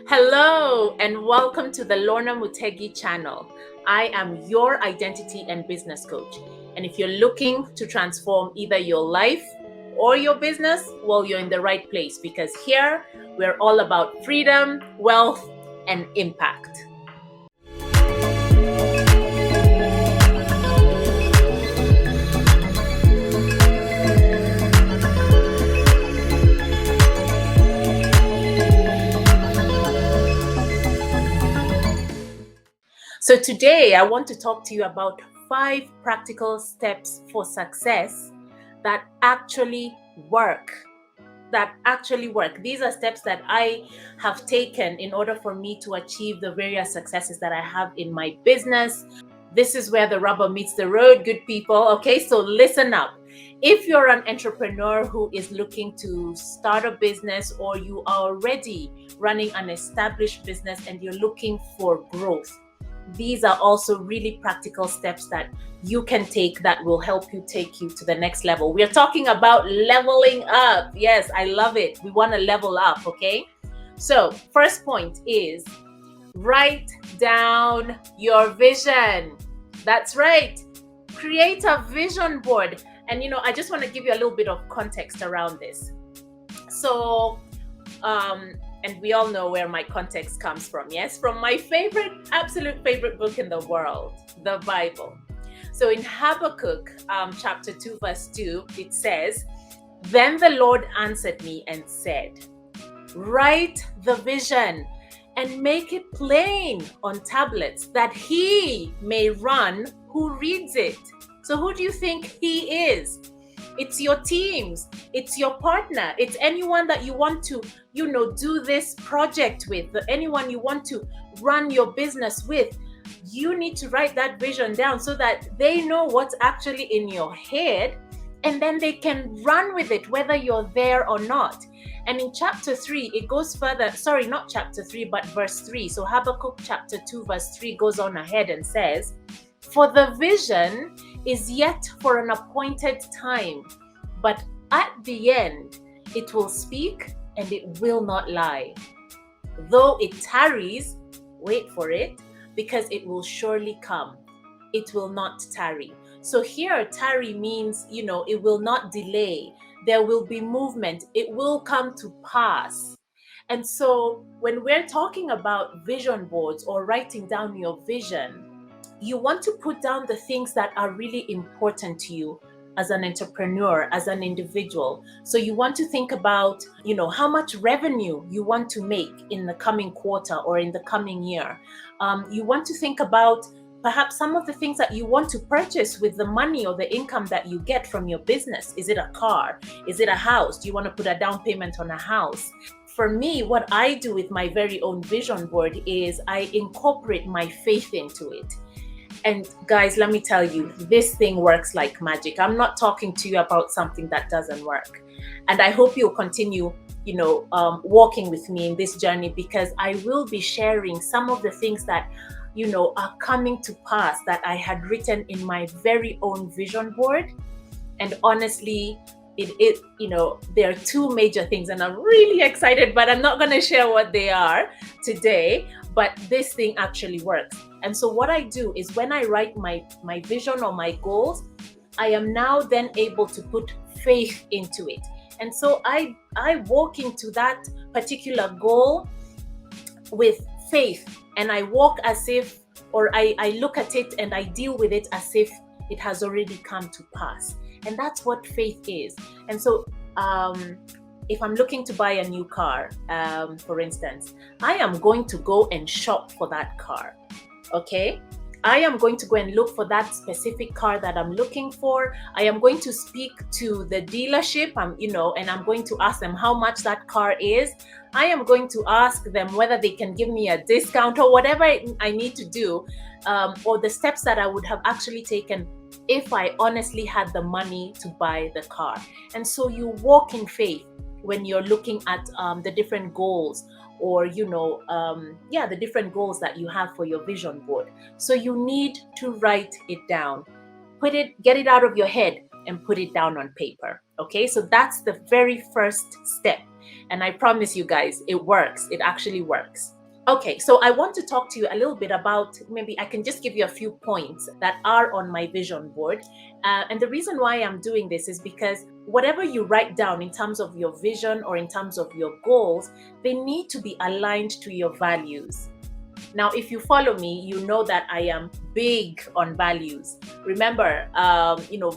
Hello and welcome to the Lorna Mutegi channel. I am your identity and business coach. And if you're looking to transform either your life or your business, well, you're in the right place because here we're all about freedom, wealth, and impact. So today I want to talk to you about 5 practical steps for success that actually work. These are steps that I have taken in order for me to achieve the various successes that I have in my business. This is where the rubber meets the road, good people. Okay, so listen up. If you're an entrepreneur who is looking to start a business, or you are already running an established business and you're looking for growth, these are also really practical steps that you can take that will help you take you to the next level. We are talking about leveling up. Yes, I love it. We want to level up, okay? So, first point is write down your vision. That's right. Create a vision board. And I just want to give you a little bit of context around this. So, and we all know where my context comes from, yes? From my absolute favorite book in the world, the Bible. So in Habakkuk chapter 2, verse 2, it says, "Then the Lord answered me and said, write the vision and make it plain on tablets that he may run who reads it." So who do you think he is? It's your teams, it's your partner, it's anyone that you want to, do this project with, anyone you want to run your business with. You need to write that vision down so that they know what's actually in your head, and then they can run with it whether you're there or not. And in chapter 3, it goes further. Sorry, not chapter 3, but verse 3. So Habakkuk chapter 2, verse 3 goes on ahead and says, "For the vision is yet for an appointed time, but at the end it will speak and it will not lie. Though it tarries, wait for it, because it will surely come. It will not tarry." So here, tarry means, it will not delay. There will be movement. It will come to pass. And so when we're talking about vision boards or writing down your vision, you want to put down the things that are really important to you as an entrepreneur, as an individual. So you want to think about, how much revenue you want to make in the coming quarter or in the coming year. You want to think about perhaps some of the things that you want to purchase with the money or the income that you get from your business. Is it a car? Is it a house? Do you want to put a down payment on a house? For me, what I do with my very own vision board is I incorporate my faith into it. And guys, let me tell you, this thing works like magic. I'm not talking to you about something that doesn't work. And I hope you'll continue, walking with me in this journey, because I will be sharing some of the things that, are coming to pass that I had written in my very own vision board. And honestly, there are 2 major things, and I'm really excited, but I'm not going to share what they are today. But this thing actually works. And so what I do is when I write my vision or my goals, I am now then able to put faith into it. And so I walk into that particular goal with faith, and I walk as if, or I look at it and I deal with it as if it has already come to pass. And that's what faith is. And so if I'm looking to buy a new car, for instance, I am going to go and shop for that car. Okay? I am going to go and look for that specific car that I'm looking for. I am going to speak to the dealership, and I'm going to ask them how much that car is. I am going to ask them whether they can give me a discount or whatever I need to do, or the steps that I would have actually taken if I honestly had the money to buy the car. And so you walk in faith when you're looking at the different goals, or the different goals that you have for your vision board. So you need to write it down, get it out of your head, and put it down on paper. Okay, so that's the very first step. And I promise you guys, it works. It actually works. Okay, so I want to talk to you a little bit about, maybe I can just give you a few points that are on my vision board. And the reason why I'm doing this is because whatever you write down in terms of your vision or in terms of your goals, they need to be aligned to your values. Now, if you follow me, you know that I am big on values. Remember,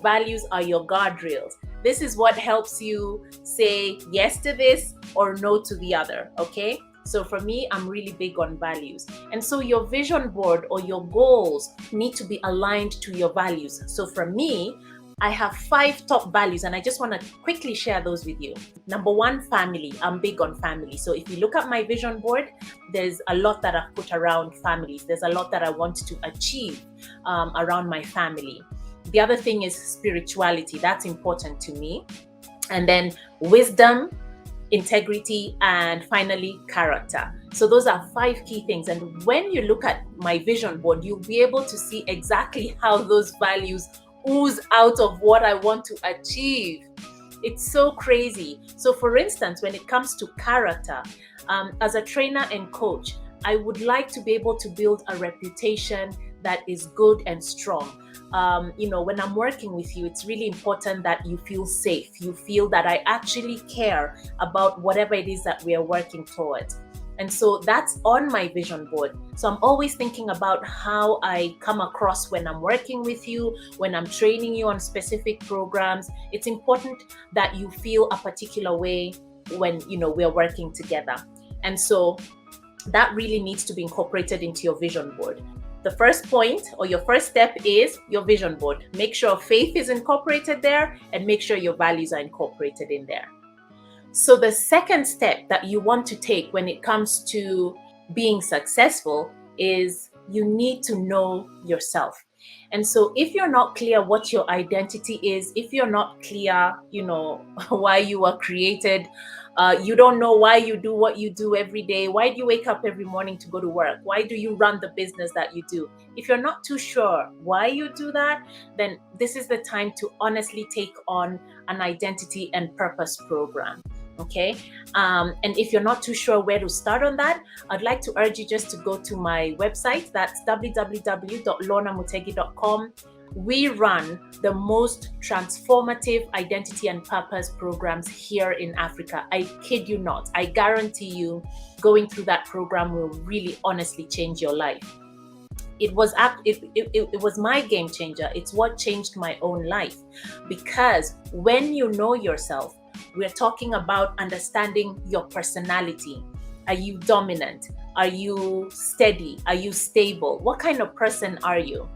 values are your guardrails. This is what helps you say yes to this or no to the other, okay? So for me, I'm really big on values. And so your vision board or your goals need to be aligned to your values. So for me, I have 5 top values, and I just want to quickly share those with you. Number 1, family. I'm big on family. So if you look at my vision board, there's a lot that I've put around families. There's a lot that I want to achieve around my family. The other thing is spirituality. That's important to me. And then wisdom, integrity, and finally character. So those are 5 key things. And when you look at my vision board, you'll be able to see exactly how those values ooze out of what I want to achieve. It's so crazy. So for instance, when it comes to character, as a trainer and coach, I would like to be able to build a reputation that is good and strong. When I'm working with you, it's really important that you feel safe. You feel that I actually care about whatever it is that we are working towards. And so that's on my vision board. So I'm always thinking about how I come across when I'm working with you, when I'm training you on specific programs. It's important that you feel a particular way when, we're working together. And so that really needs to be incorporated into your vision board. The first point or your first step is your vision board. Make sure faith is incorporated there and make sure your values are incorporated in there. So the second step that you want to take when it comes to being successful is you need to know yourself. And so if you're not clear what your identity is, if you're not clear, why you were created, you don't know why you do what you do every day. Why do you wake up every morning to go to work? Why do you run the business that you do? If you're not too sure why you do that, then this is the time to honestly take on an identity and purpose program. Okay. And if you're not too sure where to start on that, I'd like to urge you just to go to my website. That's www.lornamutegi.com. We run the most transformative identity and purpose programs here in Africa. I kid you not. I guarantee you going through that program will really honestly change your life. It was my game changer. It's what changed my own life, because when you know yourself, we're talking about understanding your personality. Are you dominant? Are you steady? Are you stable? What kind of person are you?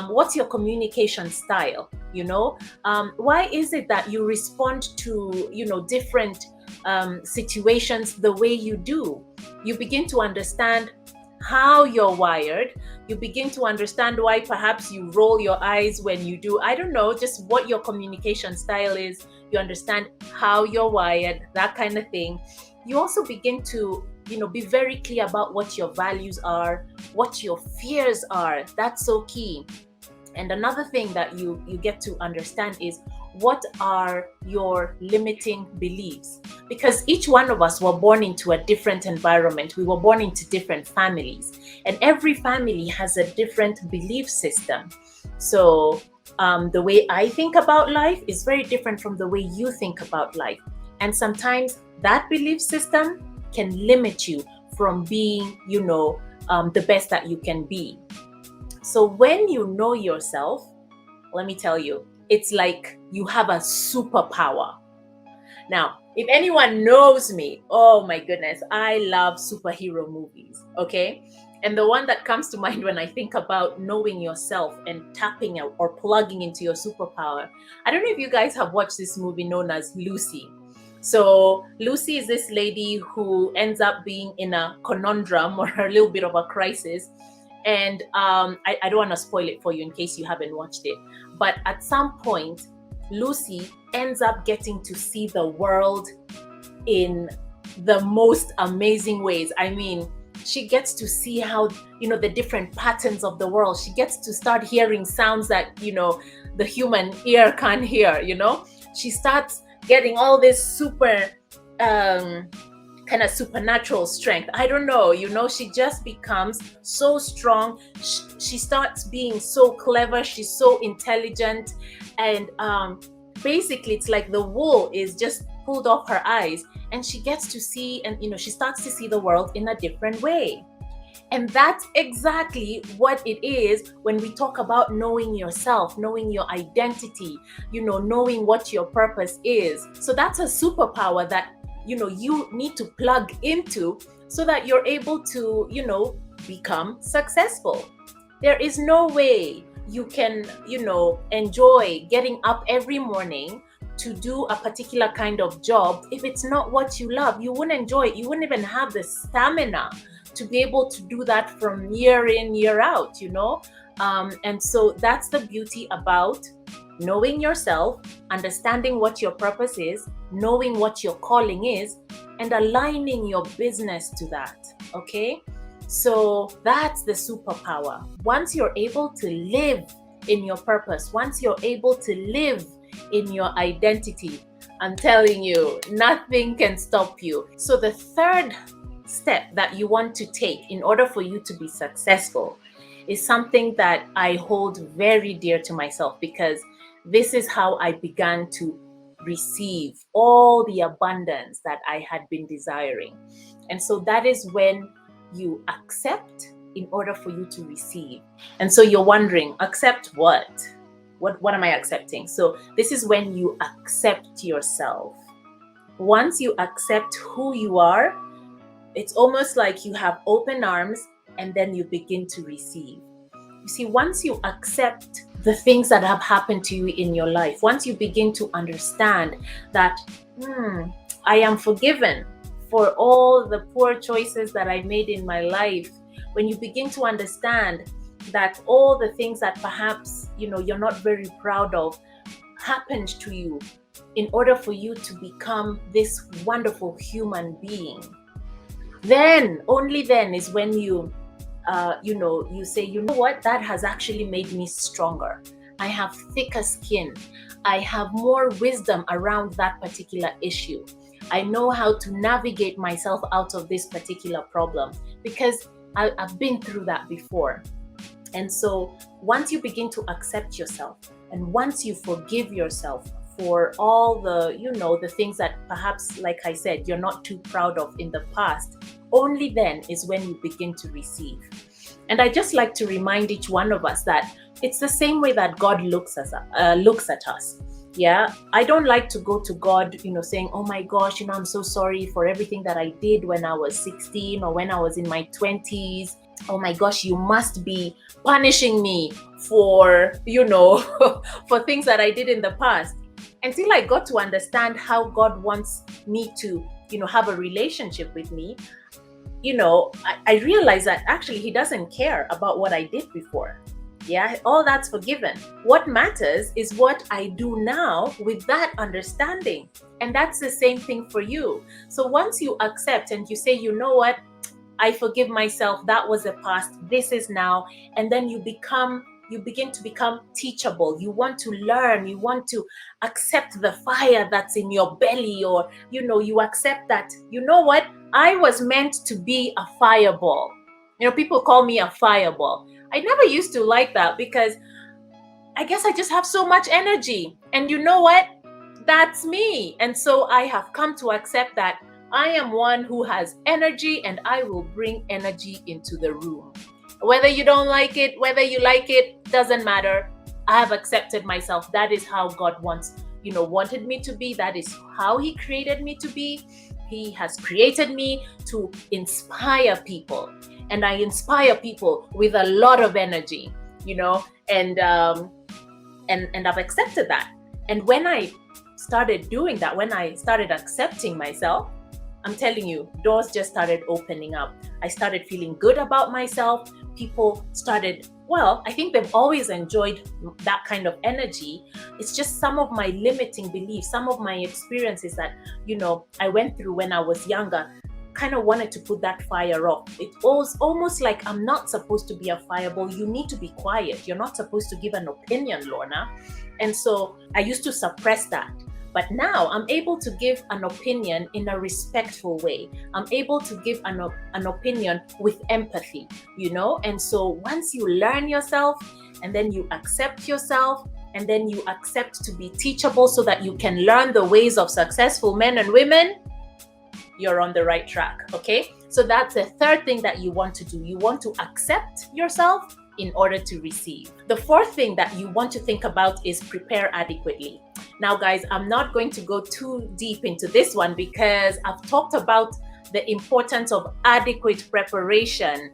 What's your communication style? Why is it that you respond to, different situations the way you do? You begin to understand how you're wired. You begin to understand why perhaps you roll your eyes when you do, I don't know, just what your communication style is. You understand how you're wired, that kind of thing. You also begin to, be very clear about what your values are, what your fears are. That's so key. And another thing that you get to understand is what are your limiting beliefs? Because each one of us were born into a different environment. We were born into different families, and every family has a different belief system. So the way I think about life is very different from the way you think about life. And sometimes that belief system can limit you from being, the best that you can be. So when you know yourself, let me tell you, it's like you have a superpower. Now, if anyone knows me, oh my goodness, I love superhero movies, okay? And the one that comes to mind when I think about knowing yourself and tapping out or plugging into your superpower, I don't know if you guys have watched this movie known as Lucy. So Lucy is this lady who ends up being in a conundrum or a little bit of a crisis. And I don't want to spoil it for you in case you haven't watched it. But at some point, Lucy ends up getting to see the world in the most amazing ways. I mean, she gets to see how, the different patterns of the world. She gets to start hearing sounds that, the human ear can't hear. She starts getting all this super kind of supernatural strength. I don't know, she just becomes so strong. She starts being so clever. She's so intelligent. And basically, it's like the wool is just pulled off her eyes, and she gets to see, and she starts to see the world in a different way. And that's exactly what it is when we talk about knowing yourself, knowing your identity, knowing what your purpose is. So that's a superpower that, you need to plug into so that you're able to, become successful. There is no way you can, enjoy getting up every morning to do a particular kind of job if it's not what you love. You wouldn't enjoy it. You wouldn't even have the stamina to be able to do that from year in, year out, and so that's the beauty about knowing yourself, understanding what your purpose is, knowing what your calling is, and aligning your business to that. Okay, so that's the superpower. Once you're able to live in your purpose, once you're able to live in your identity, I'm telling you, nothing can stop you. So the third step that you want to take in order for you to be successful is something that I hold very dear to myself, because this is how I began to receive all the abundance that I had been desiring. And so that is when you accept in order for you to receive. And so you're wondering, accept what? What am I accepting? So this is when you accept yourself. Once you accept who you are, it's almost like you have open arms, and then you begin to receive. You see, once you accept the things that have happened to you in your life, once you begin to understand that, I am forgiven for all the poor choices that I made in my life, when you begin to understand that all the things that perhaps, you're not very proud of happened to you in order for you to become this wonderful human being, then, only then is when you say, what, that has actually made me stronger. I have thicker skin. I have more wisdom around that particular issue. I know how to navigate myself out of this particular problem because I've been through that before. And so once you begin to accept yourself, and once you forgive yourself for all the, the things that perhaps, like I said, you're not too proud of in the past, only then is when you begin to receive. And I just like to remind each one of us that it's the same way that God looks at us. Yeah, I don't like to go to God, saying, oh my gosh, I'm so sorry for everything that I did when I was 16 or when I was in my 20s. Oh my gosh, you must be punishing me for, for things that I did in the past. Until I got to understand how God wants me to, have a relationship with me, I realized that actually He doesn't care about what I did before. Yeah, all that's forgiven. What matters is what I do now with that understanding. And that's the same thing for you. So once you accept and you say, you know what, I forgive myself, that was the past, this is now, and then you begin to become teachable. You want to learn, you want to accept the fire that's in your belly, or, you accept that, what, I was meant to be a fireball. People call me a fireball. I never used to like that because I guess I just have so much energy. And you know what? That's me. And so I have come to accept that I am one who has energy, and I will bring energy into the room. Whether you don't like it, whether you like it, doesn't matter. I have accepted myself. That is how God wanted me to be. That is how He created me to be. He has created me to inspire people. And I inspire people with a lot of energy, and I've accepted that. And when I started doing that, when I started accepting myself, I'm telling you, doors just started opening up. I started feeling good about myself. People started, I think they've always enjoyed that kind of energy. It's just some of my limiting beliefs, some of my experiences that, I went through when I was younger kind of wanted to put that fire off. It was almost like, I'm not supposed to be a fireball. You need to be quiet. You're not supposed to give an opinion, Lorna. And so I used to suppress that. But now I'm able to give an opinion in a respectful way. I'm able to give an opinion with empathy, And so once you learn yourself, and then you accept yourself, and then you accept to be teachable so that you can learn the ways of successful men and women, you're on the right track, okay? So that's the third thing that you want to do. You want to accept yourself in order to receive. The fourth thing that you want to think about is prepare adequately. Now, guys, I'm not going to go too deep into this one because I've talked about the importance of adequate preparation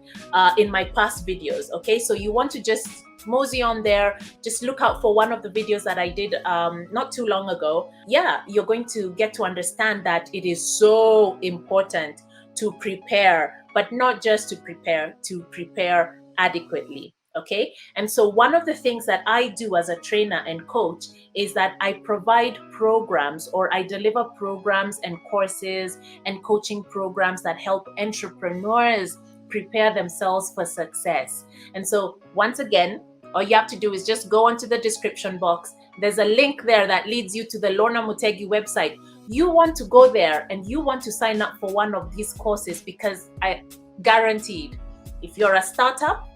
in my past videos, okay? So you want to just mosey on there, just look out for one of the videos that I did not too long ago. Yeah, you're going to get to understand that it is so important to prepare, but not just to prepare adequately, okay? And so one of the things that I do as a trainer and coach is that I provide programs, or I deliver programs and courses and coaching programs that help entrepreneurs prepare themselves for success. And so once again, all you have to do is just go onto the description box. There's a link there that leads you to the Lorna Mutegi website. You want to go there and you want to sign up for one of these courses, because I guaranteed, if you're a startup,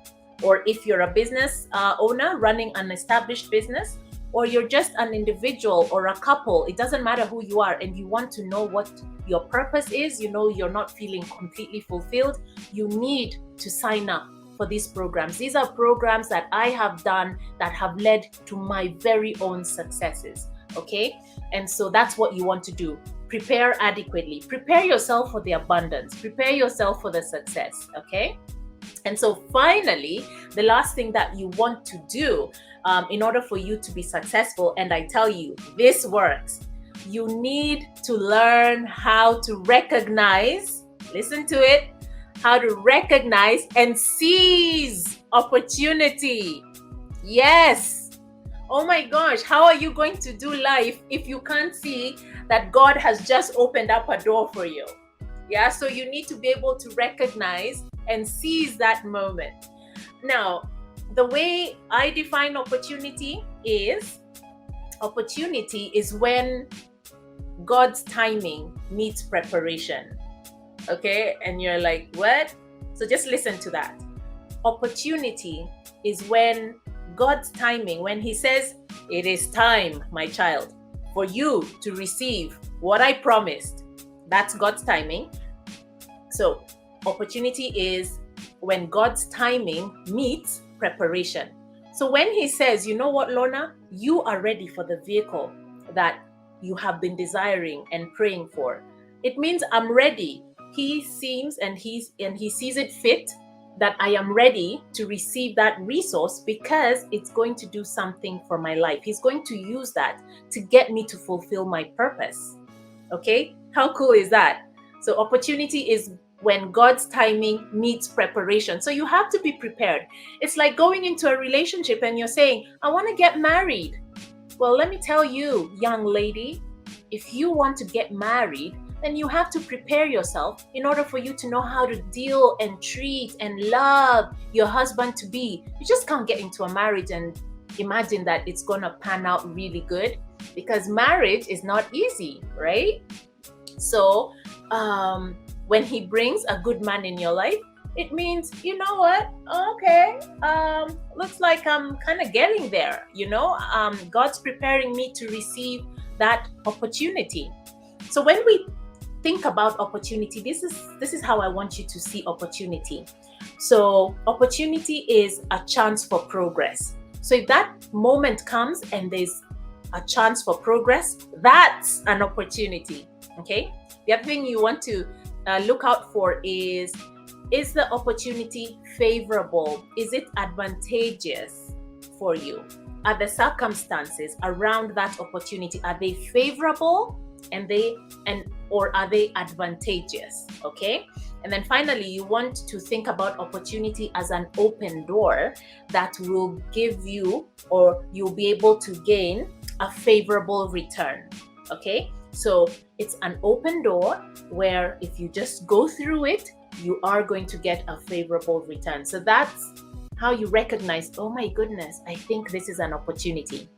or if you're a business owner running an established business, or you're just an individual or a couple, it doesn't matter who you are, and you want to know what your purpose is, you're not feeling completely fulfilled, you need to sign up for these programs. These are programs that I have done that have led to my very own successes, okay? And so that's what you want to do. Prepare adequately. Prepare yourself for the abundance. Prepare yourself for the success, okay? And so finally, the last thing that you want to do in order for you to be successful, and I tell you, this works, you need to learn how to recognize, listen to it, how to recognize and seize opportunity. Yes. Oh my gosh, how are you going to do life if you can't see that God has just opened up a door for you? Yeah, so you need to be able to recognize and seize that moment. Now, the way I define opportunity is when God's timing meets preparation. Okay, and you're like, what? So just listen to that. Opportunity is when God's timing, when He says, it is time, my child, for you to receive what I promised. That's God's timing. So opportunity is when God's timing meets preparation. So when He says, you know what, Lorna, you are ready for the vehicle that you have been desiring and praying for, it means I'm ready. He seems and he sees it fit that I am ready to receive that resource, because it's going to do something for my life. He's going to use that to get me to fulfill my purpose. Okay? How cool is that? So opportunity is when God's timing meets preparation. So you have to be prepared. It's like going into a relationship and you're saying, I want to get married. Well, let me tell you, young lady, if you want to get married, then you have to prepare yourself in order for you to know how to deal and treat and love your husband to be. You just can't get into a marriage and imagine that it's going to pan out really good, because marriage is not easy, right? So when He brings a good man in your life, it means, you know what? Okay, looks like I'm kind of getting there, God's preparing me to receive that opportunity. So when we think about opportunity, this is how I want you to see opportunity. So opportunity is a chance for progress. So if that moment comes and there's a chance for progress, that's an opportunity. Okay. The other thing you want to look out for is the opportunity favorable? Is it advantageous for you? Are the circumstances around that opportunity, are they favorable or are they advantageous? Okay. And then finally, you want to think about opportunity as an open door that will give you, or you'll be able to gain a favorable return. Okay. So it's an open door where if you just go through it, you are going to get a favorable return. So that's how you recognize, oh my goodness, I think this is an opportunity.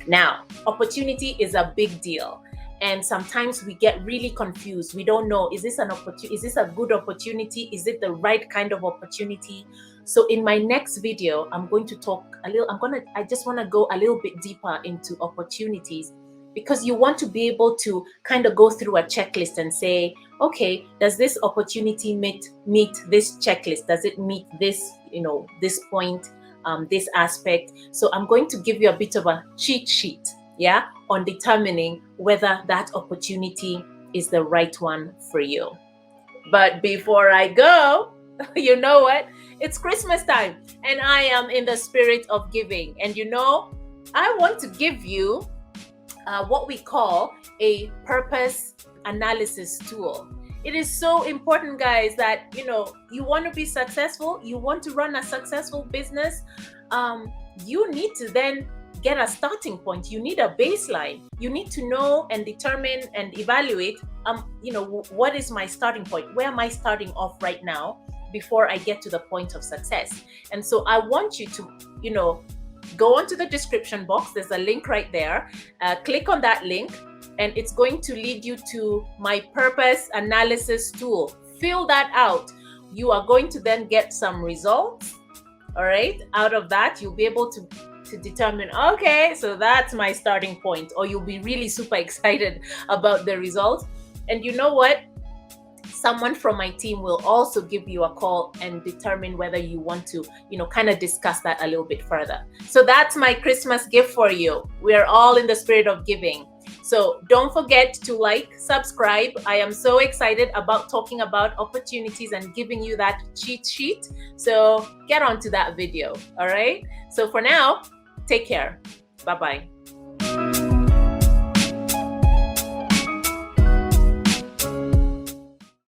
Now, opportunity is a big deal. And sometimes we get really confused. We don't know, is this an opportunity? Is this a good opportunity? Is it the right kind of opportunity? So in my next video, I'm going to talk a little, I just want to go a little bit deeper into opportunities, because you want to be able to kind of go through a checklist and say, okay, does this opportunity meet this checklist? Does it meet this, this point, this aspect? So I'm going to give you a bit of a cheat sheet, yeah, on determining whether that opportunity is the right one for you. But before I go, you know what? It's Christmas time and I am in the spirit of giving. And I want to give you what we call a purpose analysis tool. It is so important, guys, that you want to be successful, you want to run a successful business. You need to then get a starting point. You need a baseline. You need to know and determine and evaluate, what is my starting point? Where am I starting off right now before I get to the point of success? And so I want you to, go onto the description box. There's a link right there. Click on that link and it's going to lead you to my purpose analysis tool. Fill that out. You are going to then get some results. All right. Out of that, you'll be able to determine, okay, so that's my starting point, or you'll be really super excited about the results. And you know what? Someone from my team will also give you a call and determine whether you want to, kind of discuss that a little bit further. So that's my Christmas gift for you. We are all in the spirit of giving. So don't forget to like, subscribe. I am so excited about talking about opportunities and giving you that cheat sheet. So get on to that video. All right. So for now, take care. Bye-bye.